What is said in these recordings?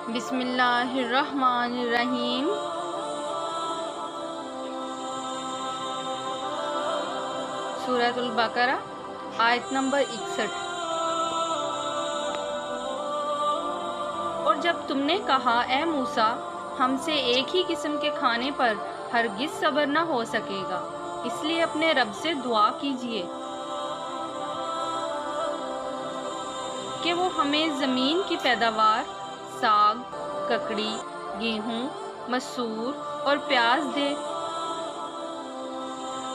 بسم اللہ الرحمن الرحیم۔ سورۃ البقرہ آیت نمبر 61۔ اور جب تم نے کہا اے موسیٰ ہم سے ایک ہی قسم کے کھانے پر ہرگز صبر نہ ہو سکے گا، اس لیے اپنے رب سے دعا کیجیے کہ وہ ہمیں زمین کی پیداوار ساگ، ککڑی، گیہوں، مسور اور پیاز دے۔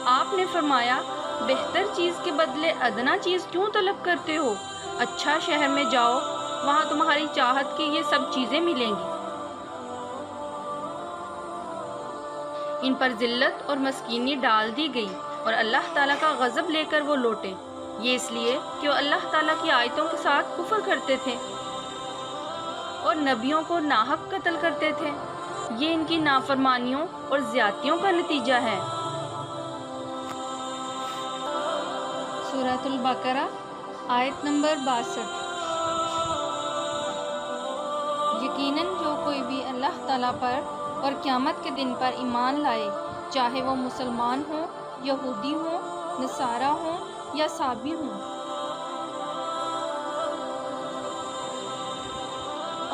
آپ نے فرمایا بہتر چیز کے بدلے ادنا چیز کیوں طلب کرتے ہو؟ اچھا شہر میں جاؤ، وہاں تمہاری چاہت کی یہ سب چیزیں ملیں گی۔ ان پر ذلت اور مسکینی ڈال دی گئی اور اللہ تعالیٰ کا غضب لے کر وہ لوٹے، یہ اس لیے کہ وہ اللہ تعالیٰ کی آیتوں کے ساتھ کفر کرتے تھے اور نبیوں کو ناحق قتل کرتے تھے۔ یہ ان کی نافرمانیوں اور زیادتیوں کا نتیجہ ہے۔ سورۃ البقرہ آیت نمبر 62۔ یقیناً جو کوئی بھی اللہ تعالیٰ پر اور قیامت کے دن پر ایمان لائے، چاہے وہ مسلمان ہوں، یہودی ہوں، نصارہ ہوں یا صابی ہوں،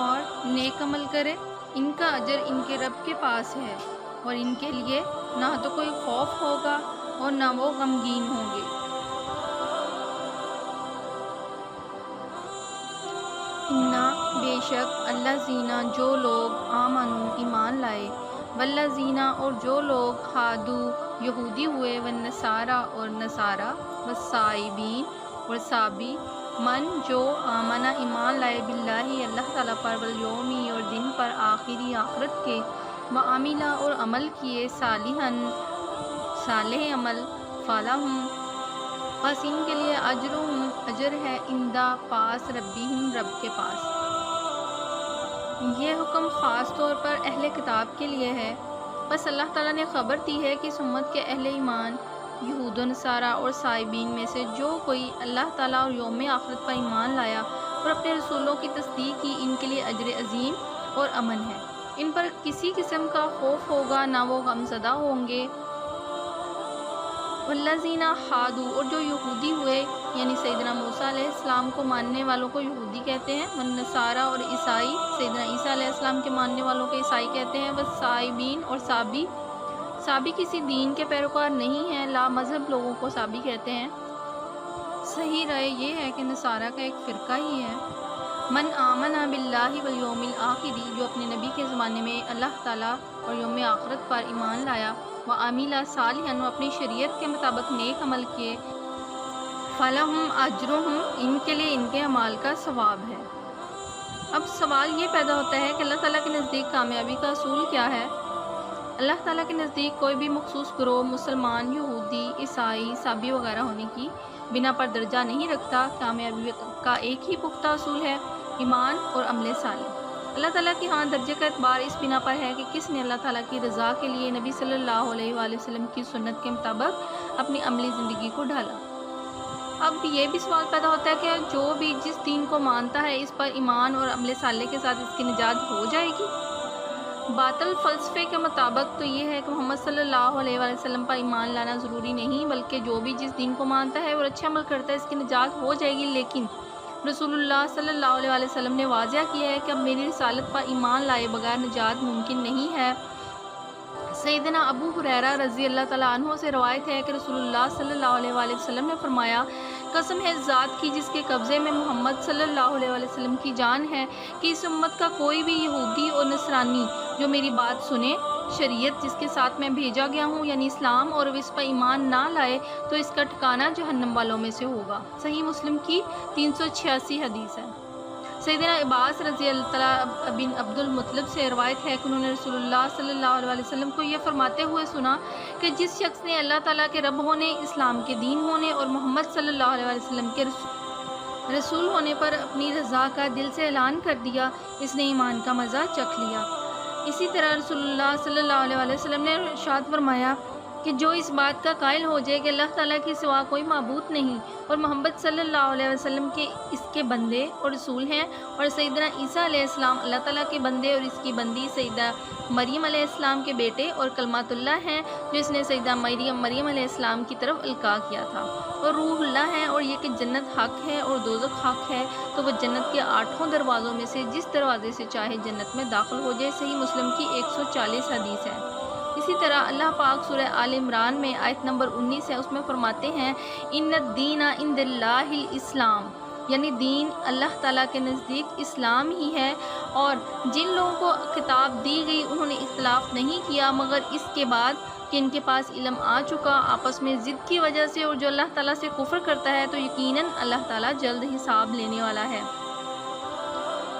اور نیک عمل کرے، ان کا اجر ان کے رب کے پاس ہے، اور ان کے لیے نہ تو کوئی خوف ہوگا اور نہ وہ غمگین ہوں گے۔ انا بے شک الذین جو لوگ آمنو ایمان لائے، والذین اور جو لوگ ہادو یہودی ہوئے، والنصارى اور نصارہ، والصائبین اور صابی، من جو آمنہ ایمان لائے باللہ اللہ تعالیٰ پر، والیومی اور دن پر آخری آخرت کے، وعمل اور عمل کیے صالحاً صالح عمل، فلہم بس ان کے لیے اجرہم اجر ہے، عند پاس ربہم رب کے پاس۔ یہ حکم خاص طور پر اہل کتاب کے لیے ہے۔ بس اللہ تعالیٰ نے خبر دی ہے کہ اس امت کے اہل ایمان، یہود و نصارہ اور صائبین میں سے جو کوئی اللہ تعالیٰ اور یوم آخرت پر ایمان لایا اور اپنے رسولوں کی تصدیق کی، ان کے لیے اجر عظیم اور امن ہے۔ ان پر کسی قسم کا خوف ہوگا، نہ وہ غمزدہ ہوں گے۔ والذین ہادو اور جو یہودی ہوئے، یعنی سیدنا موسیٰ علیہ السلام کو ماننے والوں کو یہودی کہتے ہیں، والنصارہ اور عیسائی سیدنا عیسیٰ علیہ السلام کے ماننے والوں کو عیسائی کہتے ہیں، والصائبین اور صابی، صابی کسی دین کے پیروکار نہیں ہیں، لا مذہب لوگوں کو صابی کہتے ہیں۔ صحیح رائے یہ ہے کہ نصارہ کا ایک فرقہ ہی ہے۔ من آمن باللہ والیوم الآخر جو اپنے نبی کے زمانے میں اللہ تعالیٰ اور یوم آخرت پر ایمان لایا، وعمل صالحاً وہ اپنی شریعت کے مطابق نیک عمل کیے، فلہم اجرہم ان کے لیے ان کے اعمال کا ثواب ہے۔ اب سوال یہ پیدا ہوتا ہے کہ اللہ تعالیٰ کے نزدیک کامیابی کا اصول کیا ہے؟ اللہ تعالیٰ کے نزدیک کوئی بھی مخصوص گروہ مسلمان، یہودی، عیسائی، صابی وغیرہ ہونے کی بنا پر درجہ نہیں رکھتا۔ کامیابی کا ایک ہی پختہ اصول ہے، ایمان اور عمل صالح۔ اللہ تعالیٰ کی ہاں درجے کا اعتبار اس بنا پر ہے کہ کس نے اللہ تعالیٰ کی رضا کے لیے نبی صلی اللہ علیہ وآلہ وسلم کی سنت کے مطابق اپنی عملی زندگی کو ڈھالا۔ اب یہ بھی سوال پیدا ہوتا ہے کہ جو بھی جس دین کو مانتا ہے اس پر ایمان اور عمل صالح کے ساتھ اس کی نجات ہو جائے گی؟ باطل فلسفے کے مطابق تو یہ ہے کہ محمد صلی اللہ علیہ وآلہ وسلم پر ایمان لانا ضروری نہیں، بلکہ جو بھی جس دین کو مانتا ہے اور اچھا عمل کرتا ہے اس کی نجات ہو جائے گی۔ لیکن رسول اللہ صلی اللہ علیہ وآلہ وسلم نے واضح کیا ہے کہ اب میری رسالت پر ایمان لائے بغیر نجات ممکن نہیں ہے۔ سیدنا ابو ہریرہ رضی اللہ تعالیٰ عنہ سے روایت ہے کہ رسول اللہ صلی اللہ علیہ وآلہ وسلم نے فرمایا، قسم ہے ذات کی جس کے قبضے میں محمد صلی اللہ علیہ وآلہ وسلم کی جان ہے، کہ اس امت کا کوئی بھی یہودی اور نصرانی جو میری بات سنے، شریعت جس کے ساتھ میں بھیجا گیا ہوں یعنی اسلام، اور اس پر ایمان نہ لائے تو اس کا ٹھکانہ جہنم والوں میں سے ہوگا۔ صحیح مسلم کی 386 حدیث ہے۔ سیدنا عباس رضی اللہ تعالیٰ بن عبد المطلب سے روایت ہے کہ انہوں نے رسول اللہ صلی اللہ علیہ وسلم کو یہ فرماتے ہوئے سنا کہ جس شخص نے اللہ تعالیٰ کے رب ہونے، اسلام کے دین ہونے اور محمد صلی اللہ علیہ وسلم کے رسول ہونے پر اپنی رضا کا دل سے اعلان کر دیا، اس نے ایمان کا مزہ چکھ لیا۔ اسی طرح رسول اللہ صلی اللہ علیہ وسلم نے ارشاد فرمایا، کہ جو اس بات کا قائل ہو جائے کہ اللہ تعالیٰ کے سوا کوئی معبود نہیں اور محمد صلی اللہ علیہ وسلم کے اس کے بندے اور رسول ہیں، اور سیدنا عیسیٰ علیہ السلام اللہ تعالیٰ کے بندے اور اس کی بندی سیدہ مریم علیہ السلام کے بیٹے اور کلمات اللہ ہیں، جو اس نے سیدہ مریم علیہ السلام کی طرف القاء کیا تھا، اور روح اللہ ہے، اور یہ کہ جنت حق ہے اور دوزخ حق ہے، تو وہ جنت کے 8 دروازوں میں سے جس دروازے سے چاہے جنت میں داخل ہو جائے۔ صحیح مسلم کی 140 حدیث ہے۔ اسی طرح اللہ پاک سورہ آل عمران میں آیت نمبر 19 ہے، اس میں فرماتے ہیں ان الدین عند اللہ الاسلام، یعنی دین اللہ تعالیٰ کے نزدیک اسلام ہی ہے، اور جن لوگوں کو کتاب دی گئی انہوں نے اختلاف نہیں کیا مگر اس کے بعد کہ ان کے پاس علم آ چکا آپس میں ضد کی وجہ سے، اور جو اللہ تعالیٰ سے کفر کرتا ہے تو یقیناً اللہ تعالیٰ جلد حساب لینے والا ہے۔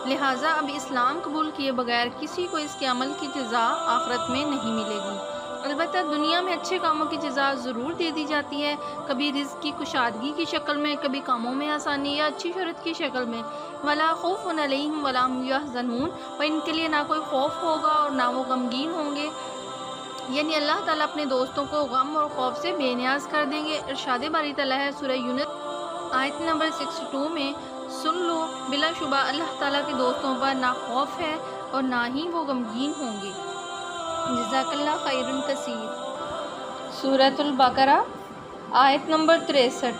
لہٰذا اب اسلام قبول کیے بغیر کسی کو اس کے عمل کی جزا آخرت میں نہیں ملے گی۔ البتہ دنیا میں اچھے کاموں کی جزا ضرور دے دی جاتی ہے، کبھی رزق کی کشادگی کی شکل میں، کبھی کاموں میں آسانی یا اچھی شہرت کی شکل میں۔ وَلَا خَوْفٌ عَلَيْهِمْ وَلَا هُمْ يَحْزَنُونَ، اور ان کے لیے نہ کوئی خوف ہوگا اور نہ وہ غمگین ہوں گے، یعنی اللہ تعالیٰ اپنے دوستوں کو غم اور خوف سے بے نیاز کر دیں گے۔ ارشاد باری تعالیٰ ہے سورہ یونس آیت نمبر 62 میں، سن لو بلا شبہ اللہ تعالیٰ کے دوستوں پر نہ خوف ہے اور نہ ہی وہ غمگین ہوں گے۔ جزاک اللہ خیر کثیر۔ سورۃ البقرہ آیت نمبر 63۔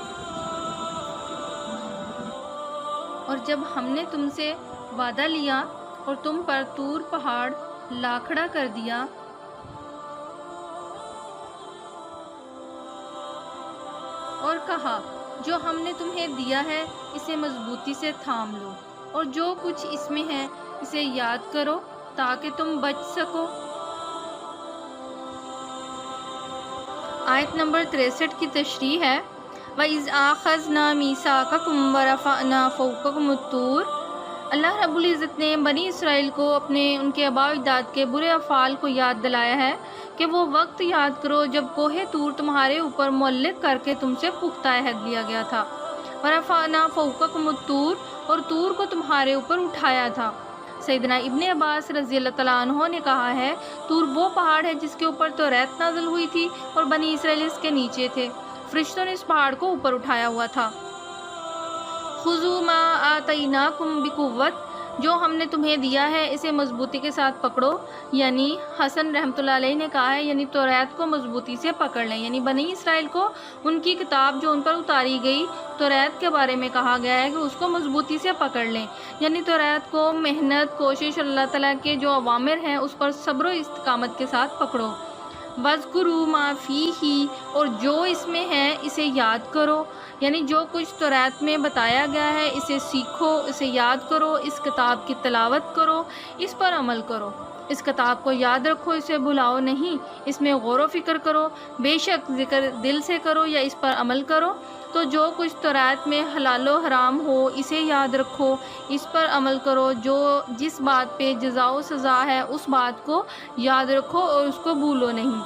اور جب ہم نے تم سے وعدہ لیا اور تم پر طور پہاڑ لا کھڑا کر دیا اور کہا جو ہم نے تمہیں دیا ہے اسے مضبوطی سے تھام لو، اور جو کچھ اس میں ہے اسے یاد کرو تاکہ تم بچ سکو۔ آیت نمبر 63 کی تشریح ہے وَإِذْ أَخَذْنَا مِيثَاقَكُمْ وَرَفَعْنَا فَوْقَكُمُ الطُّورَ۔ اللہ رب العزت نے بنی اسرائیل کو ان کے آباء و اجداد کے برے افعال کو یاد دلایا ہے کہ وہ وقت یاد کرو جب کوہ طور تمہارے اوپر معلق کر کے تم سے پختہ عہد لیا گیا تھا۔ وَرَفَعْنَا فَوْقَكُمُ الطُّورَ، اور طور کو تمہارے اوپر اٹھایا تھا۔ سیدنا ابن عباس رضی اللہ تعالیٰ عنہ نے کہا ہے طور وہ پہاڑ ہے جس کے اوپر توریت نازل ہوئی تھی اور بنی اسرائیل اس کے نیچے تھے، فرشتوں نے اس پہاڑ کو اوپر اٹھایا ہوا تھا۔ خُذُوا مَا آتَيْنَاكُمْ بِقُوَّةٍ، جو ہم نے تمہیں دیا ہے اسے مضبوطی کے ساتھ پکڑو، یعنی حسن رحمۃ اللہ علیہ نے کہا ہے یعنی توریت کو مضبوطی سے پکڑ لیں، یعنی بنی اسرائیل کو ان کی کتاب جو ان پر اتاری گئی توریت کے بارے میں کہا گیا ہے کہ اس کو مضبوطی سے پکڑ لیں، یعنی توریت کو محنت کوشش اور اللہ تعالیٰ کے جو اوامر ہیں اس پر صبر و استقامت کے ساتھ پکڑو۔ وَاذْكُرُوا مَا فِيهِ، اور جو اس میں ہے اسے یاد کرو، یعنی جو کچھ توریت میں بتایا گیا ہے اسے سیکھو، اسے یاد کرو، اس کتاب کی تلاوت کرو، اس پر عمل کرو، اس کتاب کو یاد رکھو، اسے بھلاؤ نہیں، اس میں غور و فکر کرو، بے شک ذکر دل سے کرو یا اس پر عمل کرو۔ تو جو کچھ توریت میں حلال و حرام ہو اسے یاد رکھو، اس پر عمل کرو، جس بات پہ جزا و سزا ہے اس بات کو یاد رکھو اور اس کو بھولو نہیں۔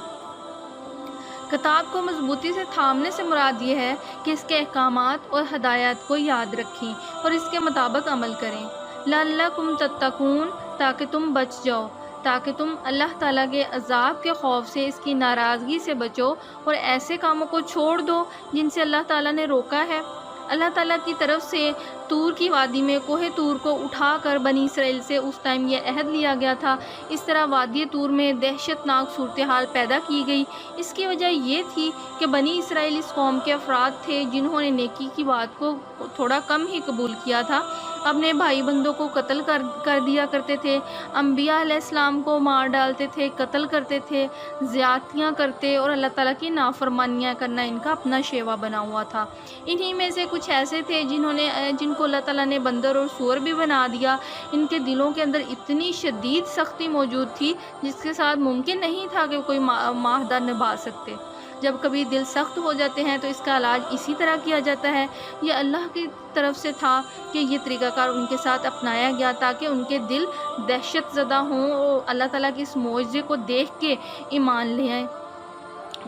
کتاب کو مضبوطی سے تھامنے سے مراد یہ ہے کہ اس کے احکامات اور ہدایات کو یاد رکھیں اور اس کے مطابق عمل کریں۔ لعلکم تتقون، تاکہ تم بچ جاؤ، تاکہ تم اللہ تعالیٰ کے عذاب کے خوف سے، اس کی ناراضگی سے بچو اور ایسے کاموں کو چھوڑ دو جن سے اللہ تعالیٰ نے روکا ہے۔ اللہ تعالیٰ کی طرف سے طور کی وادی میں کوہ طور کو اٹھا کر بنی اسرائیل سے اس ٹائم یہ عہد لیا گیا تھا۔ اس طرح وادی طور میں دہشت ناک صورتحال پیدا کی گئی۔ اس کی وجہ یہ تھی کہ بنی اسرائیل اس قوم کے افراد تھے جنہوں نے نیکی کی بات کو تھوڑا کم ہی قبول کیا تھا، اپنے بھائی بندوں کو قتل کر دیا کرتے تھے، انبیاء علیہ السلام کو مار ڈالتے تھے، قتل کرتے تھے، زیادتیاں کرتے اور اللہ تعالیٰ کی نافرمانیاں کرنا ان کا اپنا شیوا بنا ہوا تھا۔ انہی میں سے کچھ ایسے تھے جن کو اللہ تعالیٰ نے بندر اور سور بھی بنا دیا۔ ان کے دلوں کے اندر اتنی شدید سختی موجود تھی جس کے ساتھ ممکن نہیں تھا کہ کوئی معاہدہ نبھا سکتے۔ جب کبھی دل سخت ہو جاتے ہیں تو اس کا علاج اسی طرح کیا جاتا ہے۔ یہ اللہ کی طرف سے تھا کہ یہ طریقہ کار ان کے ساتھ اپنایا گیا تاکہ ان کے دل دہشت زدہ ہوں اور اللہ تعالیٰ کے اس معجزے کو دیکھ کے ایمان لے آئیں۔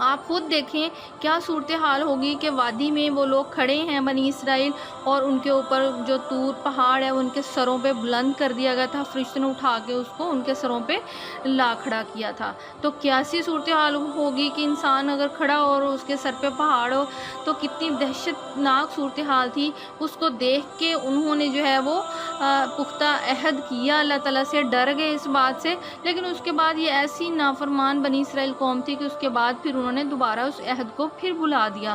آپ خود دیکھیں کیا صورتحال ہوگی کہ وادی میں وہ لوگ کھڑے ہیں بنی اسرائیل، اور ان کے اوپر جو طور پہاڑ ہے ان کے سروں پہ بلند کر دیا گیا تھا، فرشتوں نے اٹھا کے اس کو ان کے سروں پہ لا کھڑا کیا تھا۔ تو کیسی صورتحال ہوگی کہ انسان اگر کھڑا ہو اور اس کے سر پہ پہاڑ ہو، تو کتنی دہشت ناک صورتحال تھی۔ اس کو دیکھ کے انہوں نے جو ہے وہ پختہ عہد کیا، اللہ تعالیٰ سے ڈر گئے اس بات سے، لیکن اس کے بعد یہ ایسی نافرمان بنی اسرائیل قوم تھی کہ اس کے بعد پھر انہوں نے دوبارہ اس عہد کو پھر بھلا دیا۔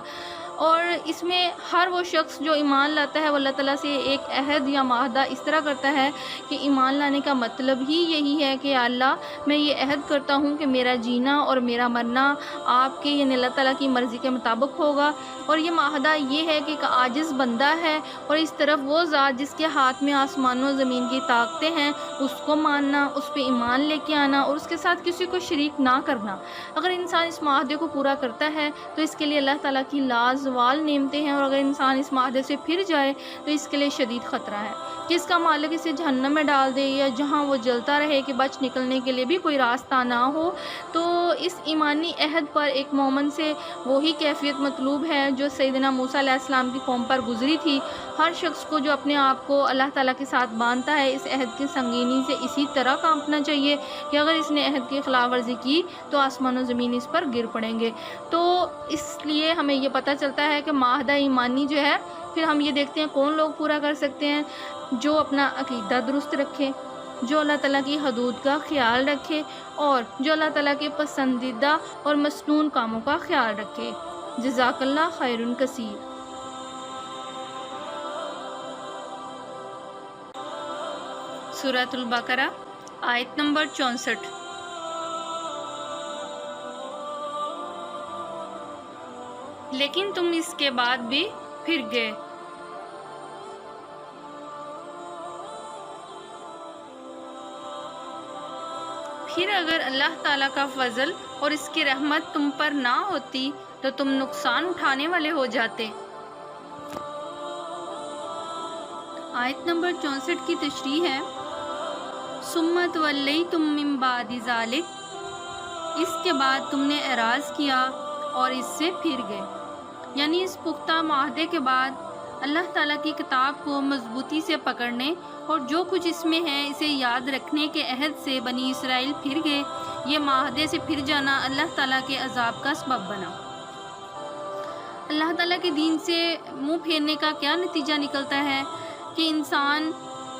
اور اس میں ہر وہ شخص جو ایمان لاتا ہے وہ اللہ تعالیٰ سے ایک عہد یا معاہدہ اس طرح کرتا ہے کہ ایمان لانے کا مطلب ہی یہی ہے کہ یا اللہ میں یہ عہد کرتا ہوں کہ میرا جینا اور میرا مرنا آپ کے یعنی اللہ تعالیٰ کی مرضی کے مطابق ہوگا۔ اور یہ معاہدہ یہ ہے کہ ایک عاجز بندہ ہے اور اس طرف وہ ذات جس کے ہاتھ میں آسمان و زمین کی طاقتیں ہیں، اس کو ماننا، اس پہ ایمان لے کے آنا اور اس کے ساتھ کسی کو شریک نہ کرنا۔ اگر انسان اس معاہدے کو پورا کرتا ہے تو اس کے لیے اللہ تعالیٰ کی لازوال نعمتیں ہیں، اور اگر انسان اس معاہدے سے پھر جائے تو اس کے لیے شدید خطرہ ہے کہ اس کا مالک اسے جہنم میں ڈال دے، یا جہاں وہ جلتا رہے کہ بچ نکلنے کے لیے بھی کوئی راستہ نہ ہو۔ تو اس ایمانی عہد پر ایک مومن سے وہی کیفیت مطلوب ہے جو سیدنا موسیٰ علیہ السلام کی قوم پر گزری تھی۔ ہر شخص کو جو اپنے آپ کو اللہ تعالیٰ کے ساتھ باندھتا ہے، اس عہد کی سنگینی سے اسی طرح کانپنا چاہیے کہ اگر اس نے عہد کی خلاف ورزی کی تو آسمان و زمین اس پر گر پڑیں گے۔ تو اس لیے ہمیں یہ پتہ چلتا ہے کہ معاہدہ ایمانی جو ہے، پھر ہم یہ دیکھتے ہیں کون لوگ پورا کر سکتے ہیں، جو اپنا عقیدہ درست رکھے، جو اللہ تعالیٰ کی حدود کا خیال رکھے، اور جو اللہ تعالیٰ کے پسندیدہ اور مسنون کاموں کا خیال رکھے۔ جزاک اللہ خیر کثیر۔ سورۃ البقرہ آیت نمبر 64۔ لیکن تم اس کے بعد بھی پھر گئے۔ پھر اگر اللہ تعالیٰ کا فضل اور اس کی رحمت تم پر نہ ہوتی تو تم نقصان اٹھانے والے ہو جاتے۔ آیت نمبر 64 کی تشریح ہے، ثم تولیتم من بعد ذلک، اس کے بعد تم نے اعراض کیا اور اس سے پھر گئے۔ یعنی اس پختہ معاہدے کے بعد اللہ تعالیٰ کی کتاب کو مضبوطی سے پکڑنے اور جو کچھ اس میں ہے اسے یاد رکھنے کے عہد سے بنی اسرائیل پھر گئے۔ یہ معاہدے سے پھر جانا اللہ تعالیٰ کے عذاب کا سبب بنا۔ اللہ تعالیٰ کے دین سے منہ پھیرنے کا کیا نتیجہ نکلتا ہے کہ انسان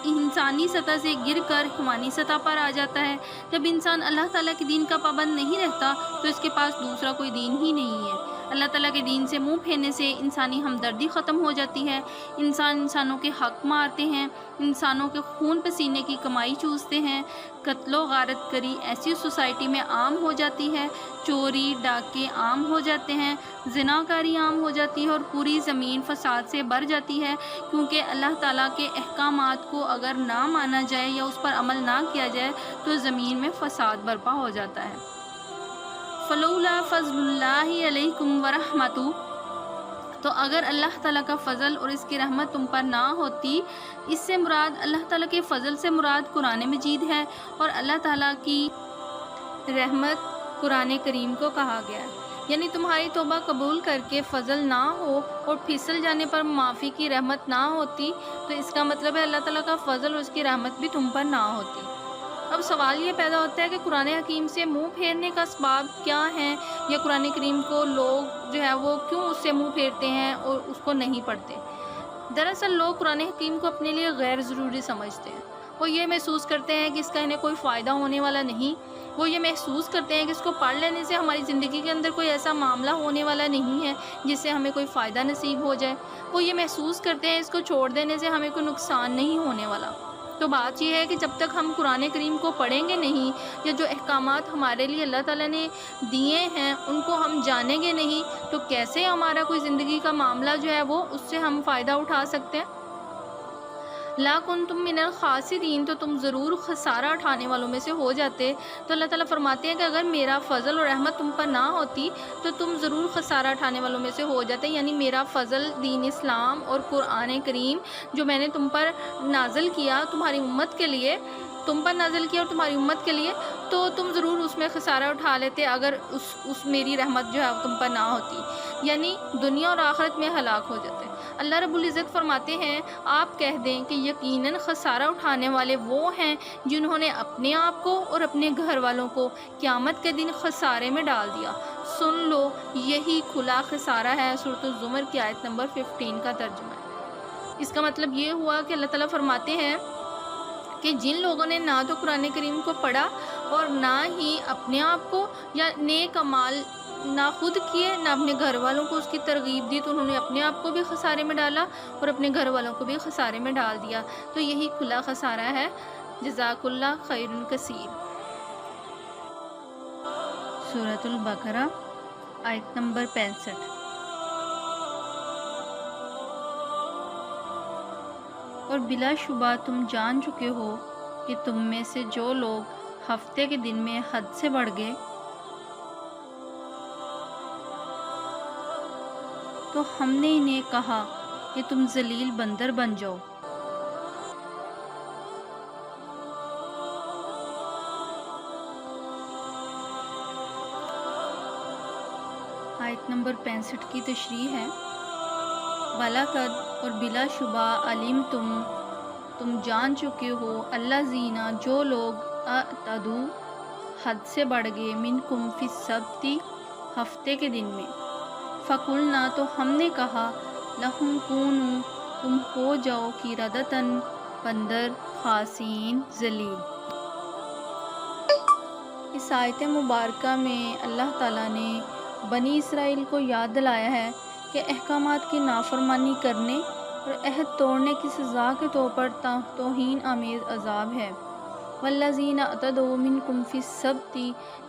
انسانی سطح سے گر کر حیوانی سطح پر آ جاتا ہے۔ جب انسان اللہ تعالیٰ کے دین کا پابند نہیں رہتا تو اس کے پاس دوسرا کوئی دین ہی نہیں ہے۔ اللہ تعالیٰ کے دین سے منہ پھیرنے سے انسانی ہمدردی ختم ہو جاتی ہے، انسانوں کے حق مارتے ہیں، انسانوں کے خون پسینے کی کمائی چوستے ہیں، قتل و غارت کری ایسی سوسائٹی میں عام ہو جاتی ہے، چوری ڈاکے عام ہو جاتے ہیں، زنا کاری عام ہو جاتی ہے، اور پوری زمین فساد سے بھر جاتی ہے، کیونکہ اللہ تعالیٰ کے احکامات کو اگر نہ مانا جائے یا اس پر عمل نہ کیا جائے تو زمین میں فساد برپا ہو جاتا ہے۔ فلولا فضل اللہ علیکم ورحمتہ، تو اگر اللہ تعالیٰ کا فضل اور اس کی رحمت تم پر نہ ہوتی، اس سے مراد اللہ تعالیٰ کے فضل سے مراد قرآن مجید ہے، اور اللہ تعالیٰ کی رحمت قرآن کریم کو کہا گیا ہے۔ یعنی تمہاری توبہ قبول کر کے فضل نہ ہو اور پھسل جانے پر معافی کی رحمت نہ ہوتی، تو اس کا مطلب ہے اللہ تعالیٰ کا فضل اور اس کی رحمت بھی تم پر نہ ہوتی۔ اب سوال یہ پیدا ہوتا ہے کہ قرآن حکیم سے منہ پھیرنے کا اسباب کیا ہے، یا قرآن کریم کو لوگ جو ہے وہ کیوں اس سے منہ پھیرتے ہیں اور اس کو نہیں پڑھتے۔ دراصل لوگ قرآن حکیم کو اپنے لیے غیر ضروری سمجھتے ہیں۔ وہ یہ محسوس کرتے ہیں کہ اس کا انہیں کوئی فائدہ ہونے والا نہیں، وہ یہ محسوس کرتے ہیں کہ اس کو پڑھ لینے سے ہماری زندگی کے اندر کوئی ایسا معاملہ ہونے والا نہیں ہے جس سے ہمیں کوئی فائدہ نصیب ہو جائے، وہ یہ محسوس کرتے ہیں اس کو چھوڑ دینے سے ہمیں کوئی نقصان نہیں ہونے والا۔ تو بات یہ ہے کہ جب تک ہم قرآن کریم کو پڑھیں گے نہیں، یا جو احکامات ہمارے لیے اللہ تعالیٰ نے دیے ہیں ان کو ہم جانیں گے نہیں، تو کیسے ہمارا کوئی زندگی کا معاملہ جو ہے وہ اس سے ہم فائدہ اٹھا سکتے ہیں۔ لا کنتم من الخاسرین، تو تم ضرور خسارہ اٹھانے والوں میں سے ہو جاتے۔ تو اللہ تعالیٰ فرماتے ہیں کہ اگر میرا فضل اور رحمت تم پر نہ ہوتی تو تم ضرور خسارہ اٹھانے والوں میں سے ہو جاتے۔ یعنی میرا فضل دین اسلام اور قرآن کریم جو میں نے تم پر نازل کیا تمہاری امت کے لیے، تم پر نازل کیا اور تمہاری امت کے لیے، تو تم ضرور اس میں خسارہ اٹھا لیتے اگر اس میری رحمت جو ہے وہ تم پر نہ ہوتی، یعنی دنیا اور آخرت میں ہلاک ہو جاتے۔ اللہ رب العزت فرماتے ہیں آپ کہہ دیں کہ یقیناً خسارہ اٹھانے والے وہ ہیں جنہوں نے اپنے آپ کو اور اپنے گھر والوں کو قیامت کے دن خسارے میں ڈال دیا۔ سن لو، یہی کھلا خسارہ ہے۔ سورۃ الزمر کی آیت نمبر 15 کا ترجمہ ہے۔ اس کا مطلب یہ ہوا کہ اللہ تعالیٰ فرماتے ہیں کہ جن لوگوں نے نہ تو قرآن کریم کو پڑھا اور نہ ہی اپنے آپ کو یا نیک اعمال نہ خود کیے نہ اپنے گھر والوں کو اس کی ترغیب دی، تو انہوں نے اپنے آپ کو بھی خسارے میں ڈالا اور اپنے گھر والوں کو بھی خسارے میں ڈال دیا۔ تو یہی کھلا خسارہ ہے۔ جزاک اللہ خیر کثیر۔ سورۃ البقرہ آیت نمبر 65۔ اور بلا شبہ تم جان چکے ہو کہ تم میں سے جو لوگ ہفتے کے دن میں حد سے بڑھ گئے تو ہم نے انہیں کہا کہ تم ذلیل بندر بن جاؤ۔ آیت نمبر 65 کی تشریح ہے، وَلَقَدْ اور بلا شبہ علیم تم جان چکے ہو اللہ زینہ جو لوگ اعتدو حد سے بڑھ گئے منکم فی السبت ہفتے کے دن میں، فقلنا تو ہم نے کہا لہم کونوا تم ہو جاؤ قردۃ بندر خاسئین ذلیل۔ اس آیت مبارکہ میں اللہ تعالیٰ نے بنی اسرائیل کو یاد دلایا ہے کہ احکامات کی نافرمانی کرنے اور عہد توڑنے کی سزا کے طور پر توہین آمیز عذاب ہے۔ والذین اعتدوا منکم فی السبت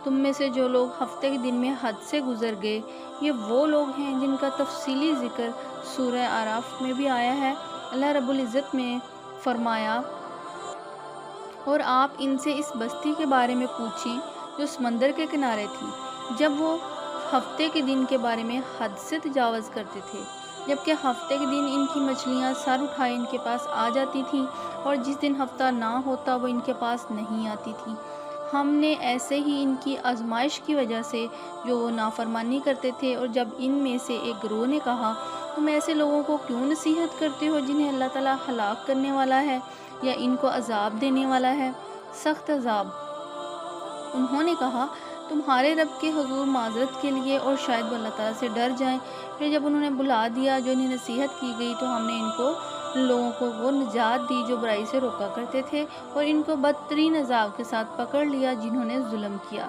تم میں سے جو لوگ ہفتے کے دن میں حد سے گزر گئے، یہ وہ لوگ ہیں جن کا تفصیلی ذکر سورہ اعراف میں بھی آیا ہے۔ اللہ رب العزت نے فرمایا، اور آپ ان سے اس بستی کے بارے میں پوچھیں جو سمندر کے کنارے تھی، جب وہ ہفتے کے دن کے بارے میں حد سے تجاوز کرتے تھے، جبکہ ہفتے کے دن ان کی مچھلیاں سر اٹھائے ان کے پاس آ جاتی تھیں، اور جس دن ہفتہ نہ ہوتا وہ ان کے پاس نہیں آتی تھیں۔ ہم نے ایسے ہی ان کی آزمائش کی وجہ سے جو وہ نافرمانی کرتے تھے، اور جب ان میں سے ایک گروہ نے کہا تم ایسے لوگوں کو کیوں نصیحت کرتے ہو جنہیں اللہ تعالیٰ ہلاک کرنے والا ہے یا ان کو عذاب دینے والا ہے، سخت عذاب۔ انہوں نے کہا تمہارے رب کے حضور معذرت کے لیے اور شاید وہ اللہ تعالیٰ سے ڈر جائیں۔ پھر جب انہوں نے بلا دیا جو انہیں نصیحت کی گئی تو ہم نے لوگوں کو وہ نجات دی جو برائی سے روکا کرتے تھے، اور ان کو بدترین عذاب کے ساتھ پکڑ لیا جنہوں نے ظلم کیا۔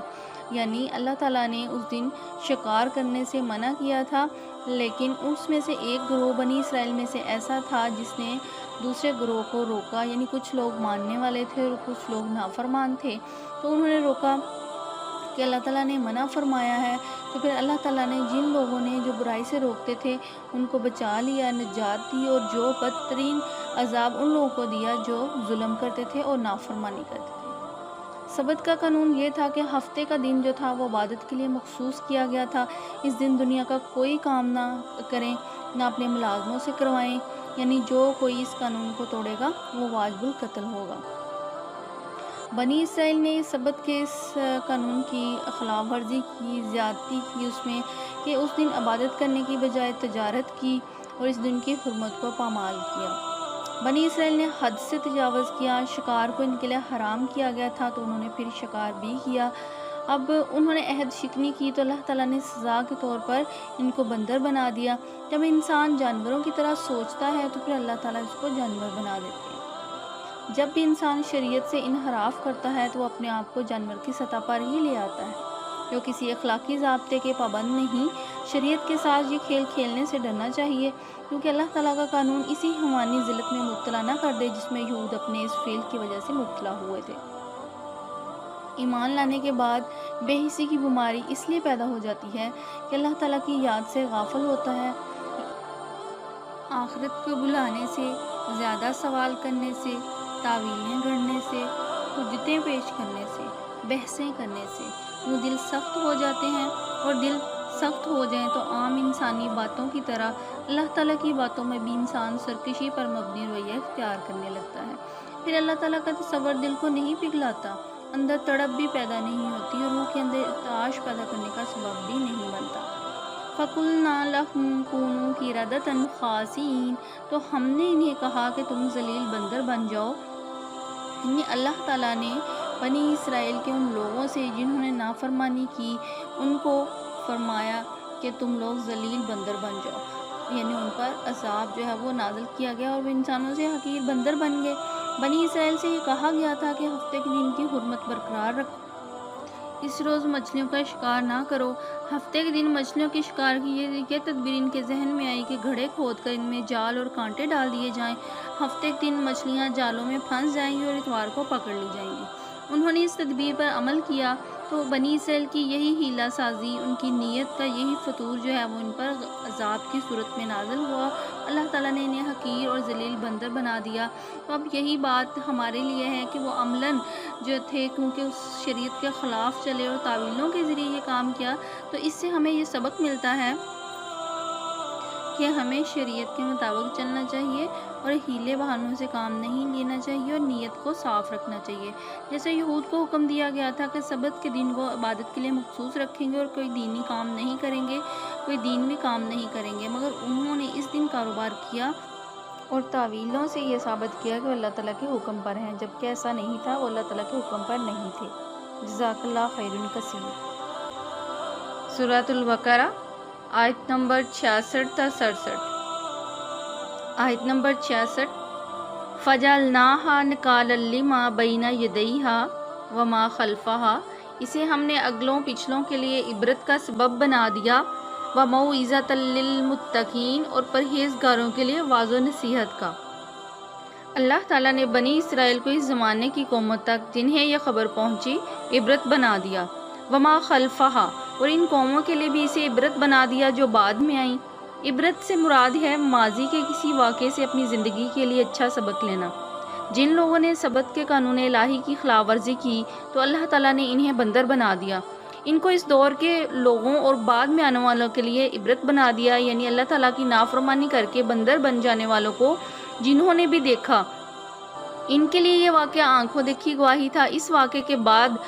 یعنی اللہ تعالیٰ نے اس دن شکار کرنے سے منع کیا تھا، لیکن اس میں سے ایک گروہ بنی اسرائیل میں سے ایسا تھا جس نے دوسرے گروہ کو روکا، یعنی کچھ لوگ ماننے والے تھے اور کچھ لوگ نافرمان تھے، تو انہوں نے روکا کہ اللہ تعالیٰ نے منع فرمایا ہے، تو پھر اللہ تعالیٰ نے جن لوگوں نے جو برائی سے روکتے تھے ان کو بچا لیا، نجات دی، اور جو بدترین عذاب ان لوگوں کو دیا جو ظلم کرتے تھے اور نافرمانی کرتے تھے۔ سبت کا قانون یہ تھا کہ ہفتے کا دن جو تھا وہ عبادت کے لیے مخصوص کیا گیا تھا۔ اس دن دنیا کا کوئی کام نہ کریں، نہ اپنے ملازموں سے کروائیں، یعنی جو کوئی اس قانون کو توڑے گا وہ واجب القتل ہوگا۔ بنی اسرائیل نے سبت کے اس قانون کی خلاف ورزی کی، زیادتی کی اس میں، کہ اس دن عبادت کرنے کی بجائے تجارت کی اور اس دن کی حرمت کو پامال کیا۔ بنی اسرائیل نے حد سے تجاوز کیا، شکار کو ان کے لیے حرام کیا گیا تھا تو انہوں نے پھر شکار بھی کیا۔ اب انہوں نے عہد شکنی کی تو اللہ تعالیٰ نے سزا کے طور پر ان کو بندر بنا دیا۔ جب انسان جانوروں کی طرح سوچتا ہے تو پھر اللہ تعالیٰ اس کو جانور بنا دیتے ہیں۔ جب بھی انسان شریعت سے انحراف کرتا ہے تو وہ اپنے آپ کو جانور کی سطح پر ہی لے آتا ہے، جو کسی اخلاقی ضابطے کے پابند نہیں۔ شریعت کے ساتھ یہ کھیل کھیلنے سے ڈرنا چاہیے، کیونکہ اللہ تعالیٰ کا قانون اسی حیوانی ذلت میں مبتلا نہ کر دے جس میں یہود اپنے اس فعل کی وجہ سے مبتلا ہوئے تھے۔ ایمان لانے کے بعد بے حسی کی بیماری اس لیے پیدا ہو جاتی ہے کہ اللہ تعالیٰ کی یاد سے غافل ہوتا ہے، آخرت کو بلانے سے، زیادہ سوال کرنے سے، تعویلیں گھڑنے سے، حجتیں پیش کرنے سے، بحثیں کرنے سے وہ دل سخت ہو جاتے ہیں، اور دل سخت ہو جائیں تو عام انسانی باتوں کی طرح اللہ تعالیٰ کی باتوں میں بھی انسان سرکشی پر مبنی رویہ اختیار کرنے لگتا ہے۔ پھر اللہ تعالیٰ کا تصور دل کو نہیں پگھلاتا، اندر تڑپ بھی پیدا نہیں ہوتی اور روح کے اندر ارتعاش پیدا کرنے کا سبب بھی نہیں بنتا۔ فَقُلْنَا لَهُمْ كُونُوا قِرَدَةً خَاسِئِينَ، تو ہم نے انہیں کہا کہ تم ذلیل بندر بن جاؤ۔ یعنی اللہ تعالیٰ نے بنی اسرائیل کے ان لوگوں سے جنہوں نے نافرمانی کی، ان کو فرمایا کہ تم لوگ ذلیل بندر بن جاؤ، یعنی ان پر عذاب جو ہے وہ نازل کیا گیا اور وہ انسانوں سے حقیر بندر بن گئے۔ بنی اسرائیل سے یہ کہا گیا تھا کہ ہفتے کے دن کی حرمت برقرار رکھو، اس روز مچھلیوں کا شکار نہ کرو۔ ہفتے کے دن مچھلیوں کے شکار کی یہ تدبیر ان کے ذہن میں آئی کہ گھڑے کھود کر ان میں جال اور کانٹے ڈال دیے جائیں، ہفتے کے دن مچھلیاں جالوں میں پھنس جائیں گی اور اتوار کو پکڑ لی جائیں گی۔ انہوں نے اس تدبیر پر عمل کیا تو بنی اسرائیل کی یہی حیلہ سازی، ان کی نیت کا یہی فطور جو ہے وہ ان پر عذاب کی صورت میں نازل ہوا۔ اللہ تعالیٰ نے انہیں حقیر اور ذلیل بندر بنا دیا۔ تو اب یہی بات ہمارے لیے ہے کہ وہ عملاً جو تھے، کیونکہ اس شریعت کے خلاف چلے اور تعویلوں کے ذریعے یہ کام کیا، تو اس سے ہمیں یہ سبق ملتا ہے کہ ہمیں شریعت کے مطابق چلنا چاہیے اور ہیلے بہانوں سے کام نہیں لینا چاہیے اور نیت کو صاف رکھنا چاہیے۔ جیسے یہود کو حکم دیا گیا تھا کہ سبت کے دن کو عبادت کے لیے مخصوص رکھیں گے اور کوئی دینی کام نہیں کریں گے، کوئی دینی کام نہیں کریں گے، مگر انہوں نے اس دن کاروبار کیا اور تعویلوں سے یہ ثابت کیا کہ وہ اللہ تعالیٰ کے حکم پر ہیں، جبکہ ایسا نہیں تھا، وہ اللہ تعالیٰ کے حکم پر نہیں تھے۔ جزاک اللہ خیر کثیر۔ سورۃ البقرہ آیت نمبر 66 تا 67۔ آیت نمبر 66۔ فَجَعَلْنَاهَا نَكَالًا لِمَا بَيْنَ يَدَيْهَا وَمَا خَلْفَهَا، اسے ہم نے اگلوں پچھلوں کے لیے عبرت کا سبب بنا دیا، وَمَوْعِظَةً لِّلْمُتَّقِينَ، اور پرہیزگاروں کے لیے واعظ و نصیحت کا۔ اللہ تعالیٰ نے بنی اسرائیل کو اس زمانے کی قوموں تک جنہیں یہ خبر پہنچی عبرت بنا دیا، وما خلفہا، اور ان قوموں کے لیے بھی اسے عبرت بنا دیا جو بعد میں آئیں۔ عبرت سے مراد ہے ماضی کے کسی واقعے سے اپنی زندگی کے لیے اچھا سبق لینا۔ جن لوگوں نے سبت کے قانون الہی کی خلاف ورزی کی تو اللہ تعالیٰ نے انہیں بندر بنا دیا، ان کو اس دور کے لوگوں اور بعد میں آنے والوں کے لیے عبرت بنا دیا، یعنی اللہ تعالیٰ کی نافرمانی کر کے بندر بن جانے والوں کو جنہوں نے بھی دیکھا، ان کے لیے یہ واقعہ آنکھوں دیکھی گواہی تھا۔ اس واقعے کے بعد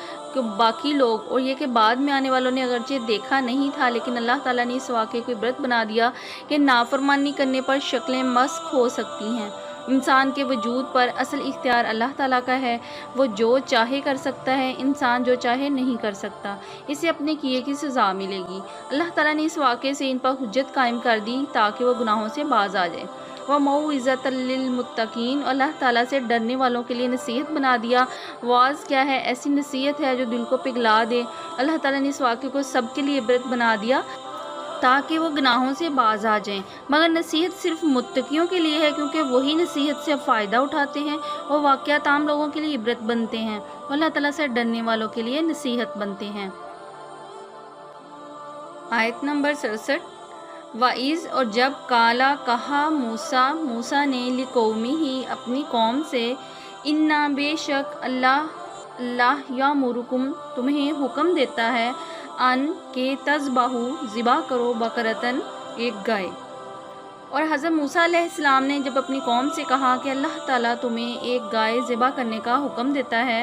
باقی لوگ اور یہ کہ بعد میں آنے والوں نے اگرچہ دیکھا نہیں تھا، لیکن اللہ تعالیٰ نے اس واقعے کو عبرت بنا دیا کہ نافرمانی کرنے پر شکلیں مسخ ہو سکتی ہیں۔ انسان کے وجود پر اصل اختیار اللہ تعالیٰ کا ہے، وہ جو چاہے کر سکتا ہے، انسان جو چاہے نہیں کر سکتا، اسے اپنے کیے کی سزا ملے گی۔ اللہ تعالیٰ نے اس واقعے سے ان پر حجت قائم کر دی تاکہ وہ گناہوں سے باز آ جائیں۔ وَمَوْعِظَةً لِّلْمُتَّقِينَ، اللہ تعالیٰ سے ڈرنے والوں کے لیے نصیحت بنا دیا۔ واعظ کیا ہے؟ ایسی نصیحت ہے جو دل کو پگھلا دے۔ اللہ تعالیٰ نے اس واقعے کو سب کے لیے عبرت بنا دیا تاکہ وہ گناہوں سے باز آ جائیں، مگر نصیحت صرف متقیوں کے لیے ہے، کیونکہ وہی نصیحت سے فائدہ اٹھاتے ہیں، وہ واقعات عام لوگوں کے لیے عبرت بنتے ہیں، اللہ تعالیٰ سے ڈرنے والوں کے لیے نصیحت بنتے ہیں۔ آیت نمبر 67۔ وَإِذْ، اور جب کالا کہا موسیٰ نے لِقَوْمِهِ اپنی قوم سے، اِنَّا بے شک اللہ یَأْمُرُکُم تمہیں حکم دیتا ہے، ان کہ تذبحوا ذبح کرو بقرۃ ایک گائے۔ اور حضرت موسیٰ علیہ السلام نے جب اپنی قوم سے کہا کہ اللہ تعالیٰ تمہیں ایک گائے ذبح کرنے کا حکم دیتا ہے،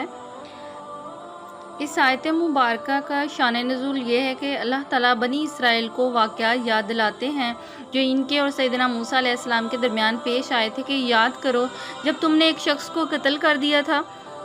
اس آیت مبارکہ کا شان نزول یہ ہے کہ اللہ تعالیٰ بنی اسرائیل کو واقعات یاد دلاتے ہیں جو ان کے اور سیدنا موسیٰ علیہ السلام کے درمیان پیش آئے تھے، کہ یاد کرو جب تم نے ایک شخص کو قتل کر دیا تھا۔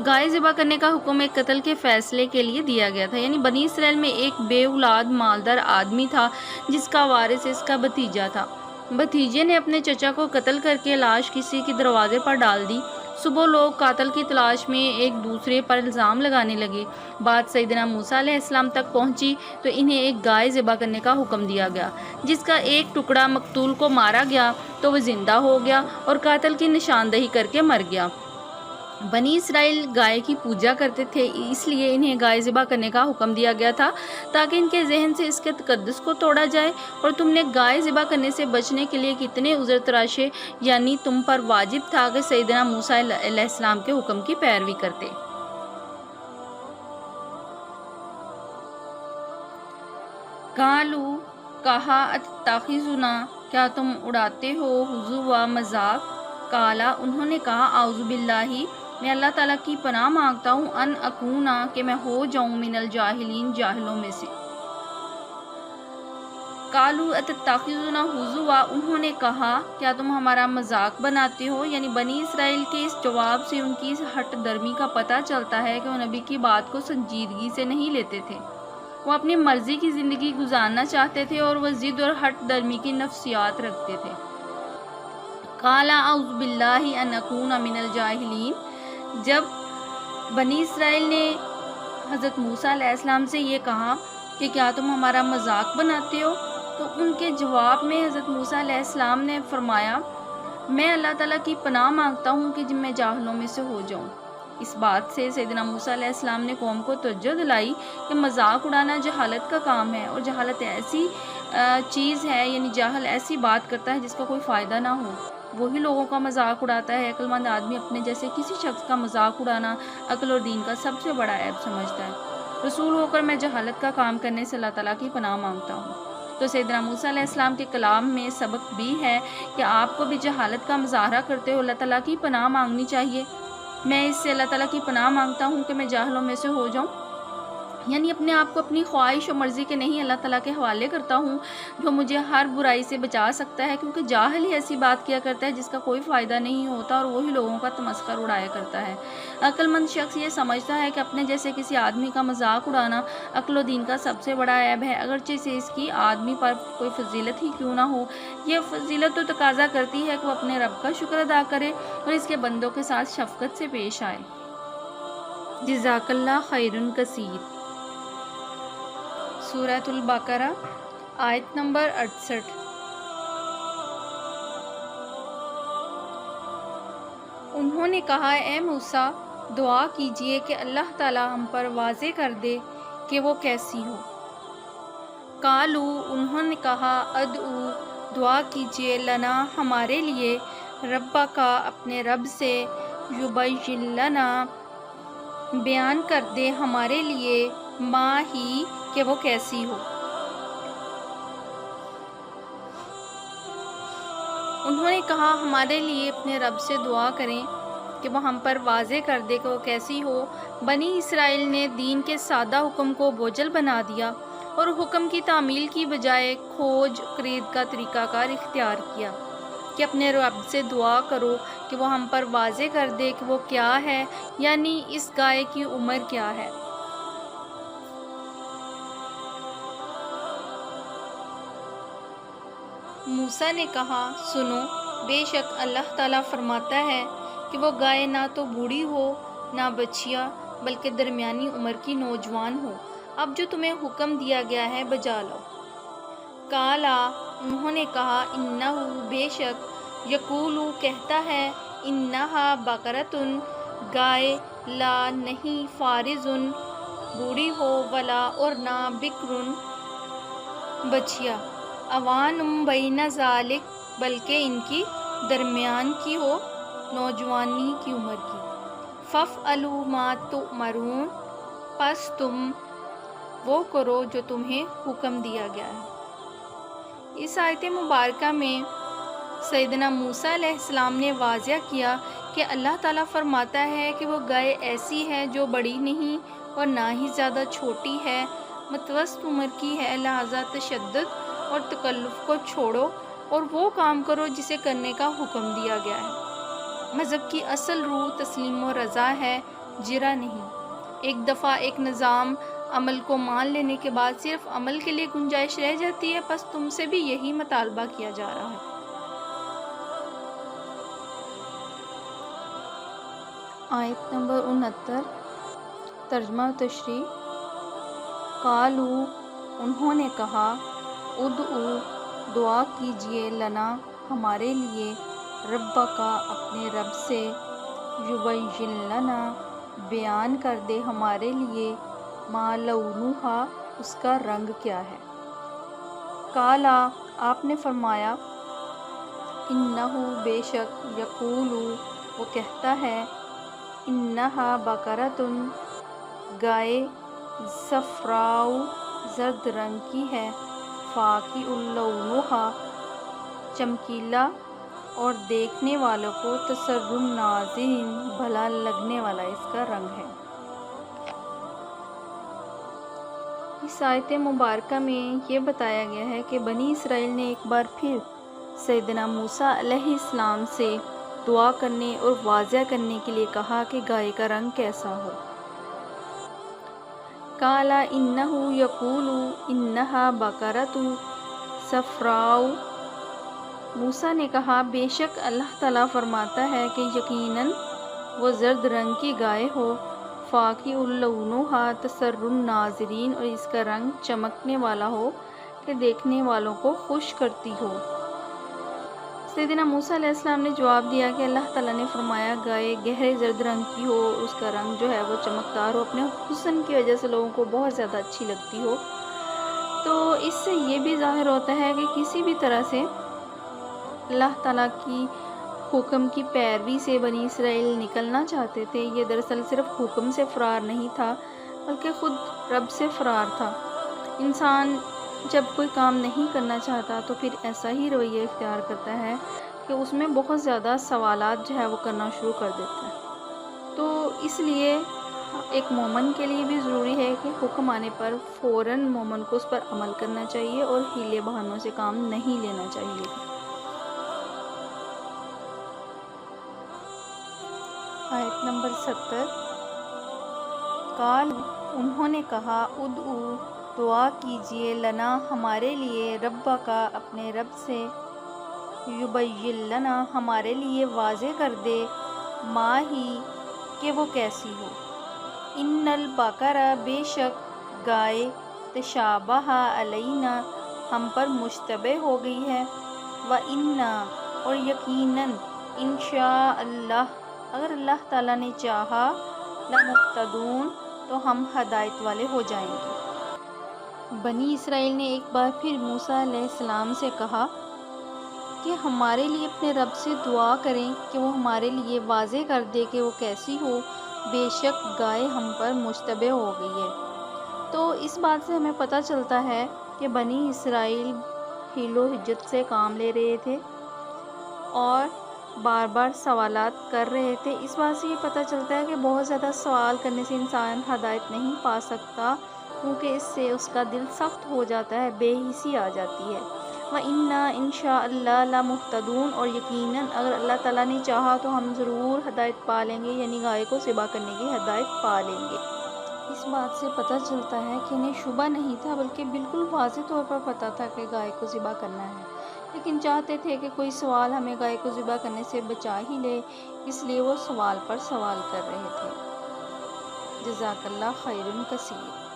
گائے ذبح کرنے کا حکم ایک قتل کے فیصلے کے لیے دیا گیا تھا، یعنی بنی اسرائیل میں ایک بے اولاد مالدار آدمی تھا جس کا وارث اس کا بھتیجا تھا۔ بھتیجے نے اپنے چچا کو قتل کر کے لاش کسی کے دروازے پر ڈال دی۔ صبح لوگ قاتل کی تلاش میں ایک دوسرے پر الزام لگانے لگے۔ بات سیدنا موسیٰ علیہ السلام تک پہنچی تو انہیں ایک گائے ذبح کرنے کا حکم دیا گیا، جس کا ایک ٹکڑا مقتول کو مارا گیا تو وہ زندہ ہو گیا اور قاتل کی نشاندہی کر کے مر گیا۔ بنی اسرائیل گائے کی پوجا کرتے تھے، اس لیے انہیں گائے ذبح کرنے کا حکم دیا گیا تھا تاکہ ان کے ذہن سے اس کے تقدس کو توڑا جائے۔ اور تم نے گائے ذبح کرنے سے بچنے کے لیے کتنے عذر تراشے، یعنی تم پر واجب تھا کہ سیدنا موسیٰ علیہ السلام کے حکم کی پیروی کرتے۔ قالوا، کہا، اتتخذنا، کیا تم اڑاتے ہو، ہزوا، مذاق۔ قالا، انہوں نے کہا، اعوذ باللہ، میں اللہ تعالیٰ کی پناہ مانگتا ہوں ان اکونا کہ میں ہو جاؤں من الجاہلین جاہلوں میں سے۔ قالوا اتتخذنا ہزوا، انہوں نے کہا کیا تم ہمارا مذاق بناتے ہو؟ یعنی بنی اسرائیل کے اس جواب سے ان کی ہٹ درمی کا پتہ چلتا ہے کہ وہ نبی کی بات کو سنجیدگی سے نہیں لیتے تھے۔ وہ اپنی مرضی کی زندگی گزارنا چاہتے تھے اور وہ ضد اور ہٹ درمی کی نفسیات رکھتے تھے۔ قال اعوذ باللہ ان اکون من الجاہلین، جب بنی اسرائیل نے حضرت موسیٰ علیہ السلام سے یہ کہا کہ کیا تم ہمارا مذاق بناتے ہو، تو ان کے جواب میں حضرت موسیٰ علیہ السلام نے فرمایا میں اللہ تعالیٰ کی پناہ مانگتا ہوں کہ میں جاہلوں میں سے ہو جاؤں۔ اس بات سے سیدنا موسیٰ علیہ السلام نے قوم کو توجہ دلائی کہ مذاق اڑانا جہالت کا کام ہے، اور جہالت ایسی چیز ہے، یعنی جاہل ایسی بات کرتا ہے جس کا کوئی فائدہ نہ ہو، وہی لوگوں کا مذاق اڑاتا ہے۔ عقل مند آدمی اپنے جیسے کسی شخص کا مذاق اڑانا عقل اور دین کا سب سے بڑا عیب سمجھتا ہے۔ رسول ہو کر میں جہالت کا کام کرنے سے اللہ تعالیٰ کی پناہ مانگتا ہوں۔ تو سیدنا موسیٰ علیہ السلام کے کلام میں سبق بھی ہے کہ آپ کو بھی جہالت کا مظاہرہ کرتے ہو اللہ تعالیٰ کی پناہ مانگنی چاہیے۔ میں اس سے اللہ تعالیٰ کی پناہ مانگتا ہوں کہ میں جاہلوں میں سے ہو جاؤں، یعنی اپنے آپ کو اپنی خواہش و مرضی کے نہیں اللہ تعالیٰ کے حوالے کرتا ہوں جو مجھے ہر برائی سے بچا سکتا ہے، کیونکہ جاہل ہی ایسی بات کیا کرتا ہے جس کا کوئی فائدہ نہیں ہوتا اور وہی لوگوں کا تمسخر اڑایا کرتا ہے۔ عقل مند شخص یہ سمجھتا ہے کہ اپنے جیسے کسی آدمی کا مذاق اڑانا عقل و دین کا سب سے بڑا عیب ہے، اگرچہ سے اس کی آدمی پر کوئی فضیلت ہی کیوں نہ ہو۔ یہ فضیلت تو تقاضا کرتی ہے کہ وہ اپنے رب کا شکر ادا کرے اور اس کے بندوں کے ساتھ شفقت سے پیش آئے۔ جزاک اللہ خیر کثیر۔ سورۃ البقرہ آیت نمبر 68۔ انہوں نے کہا اے موسیٰ دعا کیجئے کہ اللہ تعالی ہم پر واضح کر دے کہ وہ کیسی ہو۔ قالو، انہوں نے کہا ادعو، دعا کیجئے لنا ہمارے لیے، ربکا اپنے رب سے، یبین لنا بیان کر دے ہمارے لیے، ما ہی کہ وہ کیسی ہو۔ انہوں نے کہا ہمارے لیے اپنے رب سے دعا کریں کہ وہ ہم پر واضح کر دے کہ وہ کیسی ہو۔ بنی اسرائیل نے دین کے سادہ حکم کو بوجھل بنا دیا اور حکم کی تعمیل کی بجائے کھوج خرید کا طریقہ کار اختیار کیا کہ اپنے رب سے دعا کرو کہ وہ ہم پر واضح کر دے کہ وہ کیا ہے، یعنی اس گائے کی عمر کیا ہے۔ موسیٰ نے کہا سنو، بے شک اللہ تعالیٰ فرماتا ہے کہ وہ گائے نہ تو بوڑھی ہو نہ بچیا، بلکہ درمیانی عمر کی نوجوان ہو۔ اب جو تمہیں حکم دیا گیا ہے بجا لاؤ۔ قالا، انہوں نے کہا انہو، بے شک، یقولو، کہتا ہے، انہا بقرۃ، گائے، لا نہیں، فارض، بوڑھی ہو، ولا اور نہ، بکر، بچیا، اوان بین ذالک، بلکہ ان کی درمیان کی ہو، نوجوانی کی عمر کی۔ فافعلوا ما تؤمرون، پس تم وہ کرو جو تمہیں حکم دیا گیا ہے۔ اس آیت مبارکہ میں سیدنا موسیٰ علیہ السلام نے واضح کیا کہ اللہ تعالیٰ فرماتا ہے کہ وہ گائے ایسی ہے جو بڑی نہیں اور نہ ہی زیادہ چھوٹی ہے، متوسط عمر کی ہے، لہذا تشدد اور تکلف کو چھوڑو اور وہ کام کرو جسے کرنے کا حکم دیا گیا ہے۔ مذہب کی اصل روح تسلیم و رضا ہے، جرا نہیں۔ ایک دفعہ ایک نظام عمل کو مان لینے کے بعد صرف عمل کے لیے گنجائش رہ جاتی ہے، پس تم سے بھی یہی مطالبہ کیا جا رہا ہے۔ آیت نمبر 69، ترجمہ و تشریح۔ قالو، انہوں نے کہا ادعو، دعا کیجئے لنا ہمارے لیے، ربکا اپنے رب سے، یبین لنا بیان کر دے ہمارے لیے، ما لونہا اس کا رنگ کیا ہے۔ قالا، آپ نے فرمایا انہو، بے شک، یقولو، وہ کہتا ہے، انہا بقرۃ، گائے، صفراء، زرد رنگ کی ہے، فاقع لونہا، چمکیلا اور دیکھنے والوں کو تسر الناظرین بھلا لگنے والا اس کا رنگ ہے۔ اس آیت مبارکہ میں یہ بتایا گیا ہے کہ بنی اسرائیل نے ایک بار پھر سیدنا موسیٰ علیہ السلام سے دعا کرنے اور واضح کرنے کے لیے کہا کہ گائے کا رنگ کیسا ہو۔ قَالَ إِنَّهُ يَقُولُ إِنَّهَا بَقَرَةٌ صَفْرَاءُ، موسیٰ نے کہا بے شک اللہ تعالیٰ فرماتا ہے کہ یقیناً وہ زرد رنگ کی گائے ہو، فَاقِعٌ لَوْنُهَا تَسُرُّ النَّاظِرِينَ، اور اس کا رنگ چمکنے والا ہو کہ دیکھنے والوں کو خوش کرتی ہو۔ سیدنا موسیٰ علیہ السلام نے جواب دیا کہ اللہ تعالیٰ نے فرمایا گائے گہرے زرد رنگ کی ہو، اس کا رنگ جو ہے وہ چمکدار ہو، اپنے حسن کی وجہ سے لوگوں کو بہت زیادہ اچھی لگتی ہو۔ تو اس سے یہ بھی ظاہر ہوتا ہے کہ کسی بھی طرح سے اللہ تعالیٰ کی حکم کی پیروی سے بنی اسرائیل نکلنا چاہتے تھے۔ یہ دراصل صرف حکم سے فرار نہیں تھا بلکہ خود رب سے فرار تھا۔ انسان جب کوئی کام نہیں کرنا چاہتا تو پھر ایسا ہی رویہ اختیار کرتا ہے کہ اس میں بہت زیادہ سوالات جو ہے وہ کرنا شروع کر دیتا ہے۔ تو اس لیے ایک مومن کے لیے بھی ضروری ہے کہ حکم آنے پر فوراً مومن کو اس پر عمل کرنا چاہیے اور ہیلے بہانوں سے کام نہیں لینا چاہیے۔ آیت نمبر 70۔ قال، انہوں نے کہا ادعو، دعا کیجیے، لنا، ہمارے لیے، ربا کا، اپنے رب سے، یبین لنا، ہمارے لیے واضح کر دے، ما ہی، کہ وہ کیسی ہو۔ ان البقرہ، بے شک گائے، تشابہ علینا، ہم پر مشتبہ ہو گئی ہے، وَإِنَّا، اور یقیناً، انشاء اللہ، اگر اللہ تعالیٰ نے چاہا، لَمُهْتَدُونَ، تو ہم ہدایت والے ہو جائیں گے۔ بنی اسرائیل نے ایک بار پھر موسیٰ علیہ السلام سے کہا کہ ہمارے لیے اپنے رب سے دعا کریں کہ وہ ہمارے لیے واضح کر دے کہ وہ کیسی ہو، بے شک گائے ہم پر مشتبہ ہو گئی ہے۔ تو اس بات سے ہمیں پتہ چلتا ہے کہ بنی اسرائیل حیل و حجت سے کام لے رہے تھے اور بار بار سوالات کر رہے تھے۔ اس بات سے یہ پتہ چلتا ہے کہ بہت زیادہ سوال کرنے سے انسان ہدایت نہیں پا سکتا، کیونکہ اس سے اس کا دل سخت ہو جاتا ہے، بے حسی آ جاتی ہے۔ وَإِنَّا إِنشَاءَ اللَّهِ لَمُهْتَدُونَ، اور یقیناً اگر اللہ تعالیٰ نے چاہا تو ہم ضرور ہدایت پا لیں گے، یعنی گائے کو ذبح کرنے کی ہدایت پا لیں گے۔ اس بات سے پتہ چلتا ہے کہ انہیں شبہ نہیں تھا بلکہ بالکل واضح طور پر پتہ تھا کہ گائے کو ذبح کرنا ہے، لیکن چاہتے تھے کہ کوئی سوال ہمیں گائے کو ذبح کرنے سے بچا ہی لے، اس لیے وہ سوال پر سوال کر رہے تھے۔ جزاک اللہ خیر کثیر۔